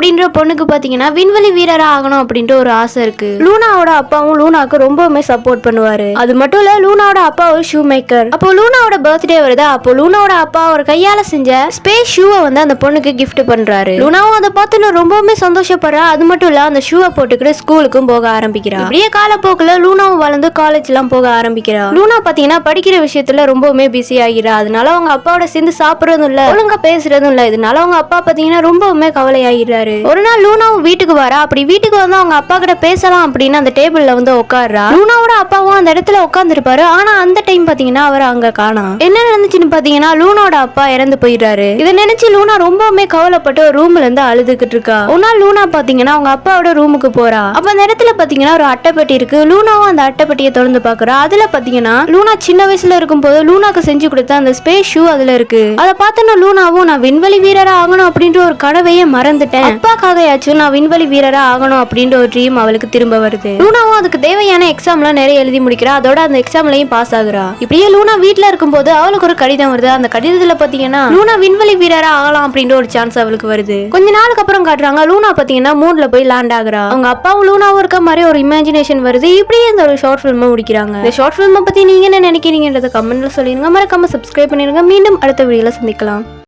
அப்படின்ற பொண்ணுக்கு பாத்தீங்கன்னா விண்வெளி வீரரா ஆகணும் அப்படின்ற ஒரு ஆசை இருக்கு. லூனாவோட அப்பாவும் லூனாக்கு ரொம்பவுமே சப்போர்ட் பண்ணுவாரு. அது மட்டும் இல்ல, லூனாவோட அப்பா ஒரு ஷூ மேக்கர். அப்போ லூனாவோட பர்த்டே வருது. அப்போ லூனாவோட அப்பா ஒரு கையால செஞ்ச ஸ்பேஸ் ஷூவை வந்து அந்த பொண்ணுக்கு கிஃப்ட் பண்றாரு. லூனாவும் அதை பார்த்து ரொம்பவுமே சந்தோஷப்படுறா. அது மட்டும் இல்ல, அந்த ஷூவை போட்டுக்கிட்டு ஸ்கூலுக்கும் போக ஆரம்பிக்கிறா. இப்படியே காலப்போக்குல லூனாவும் வளர்ந்து காலேஜ் எல்லாம் போக ஆரம்பிக்கிறா. லூனா பாத்தீங்கன்னா படிக்கிற விஷயத்துல ரொம்பவுமே பிஸி ஆகிறா. அதனால அவங்க அப்பாவோட சேர்ந்து சாப்பிடறதும் இல்ல, ஒழுங்கா பேசுறதும் இல்ல. இதனால அவங்க அப்பா பாத்தீங்கன்னா ரொம்பவுமே கவலை ஆகிறாரு. ஒரு நாள் லூனாவும் வீட்டுக்கு வரா. அப்படி வீட்டுக்கு வந்து அவங்க அப்பா கிட்ட பேசலாம் அப்படின்னு அந்த டேபிள்ல வந்து உட்கார்றா. லூனாவோட அப்பாவும் அந்த இடத்துல உட்கார்ந்து இருப்பாரு. ஆனா அந்த டைம் பாத்தீங்கன்னா அவர் அங்க காணோம். என்ன நடந்துச்சுன்னு பாத்தீங்கன்னா லூனாவோட அப்பா இறந்து போயிடுறாரு. இதை நினைச்சு லூனா ரொம்பவுமே கவலைப்பட்டு ஒரு ரூம்ல இருந்து அழுதுகிட்டு இருக்கா. ஒரு நாள் லூனா பாத்தீங்கன்னா அவங்க அப்பாவோட ரூமுக்கு போறா. அப்ப அந்த இடத்துல பாத்தீங்கன்னா ஒரு அட்டைப்பெட்டி இருக்கு. லூனாவும் அந்த அட்டைப்பெட்டியை திறந்து பாக்குறா. அதுல பாத்தீங்கன்னா லூனா சின்ன வயசுல இருக்கும் போது லூனாக்கு செஞ்சு கொடுத்த அந்த ஸ்பேஸ் ஷூ அதுல இருக்கு. அதை பார்த்தோன்னா லூனாவும் நான் விண்வெளி வீரரா ஆகணும் அப்படின்ற ஒரு கனவையே மறந்துட்டேன். அப்பாக்காகயாச்சும் நான் விண்வெளி வீரரா ஆகணும் அப்படின்ற ஒரு ட்ரீம் அவளுக்கு திரும்ப வருது. லூனாவும் அதுக்கு தேவையான எக்ஸாம்லாம் நிறைய எழுதி முடிக்கிறா. அதோட அந்த எக்ஸாம்லயும் பாஸ் ஆகுறா. இப்படியே லூனா வீட்டுல இருக்கும்போது அவளுக்கு ஒரு கடிதம் வருது. அந்த கடிதத்துல பாத்தீங்கன்னா லூனா விண்வெளி வீரரா ஆகலாம் அப்படின்ற ஒரு சான்ஸ் அவளுக்கு வருது. கொஞ்ச நாளுக்கு அப்புறம் காட்டுறாங்க லூனா பாத்தீங்கன்னா மூன்ல போய் லேண்ட் ஆகுறா. அவங்க அப்பாவும் லூனாவும் இருக்க மாதிரி ஒரு இமேஜினேஷன் வருது. இப்படியே இந்த ஒரு ஷார்ட் பிலிம் முடிக்கிறாங்க. இந்த ஷார்ட் பிலிம் பத்தி நீங்க என்ன நினைக்கிறீங்கன்றத கமெண்ட்ல சொல்லிருங்க. மறக்காம சப்ஸ்கிரைப் பண்ணிருங்க. மீண்டும் அடுத்த வீடியோல சந்திக்கலாம்.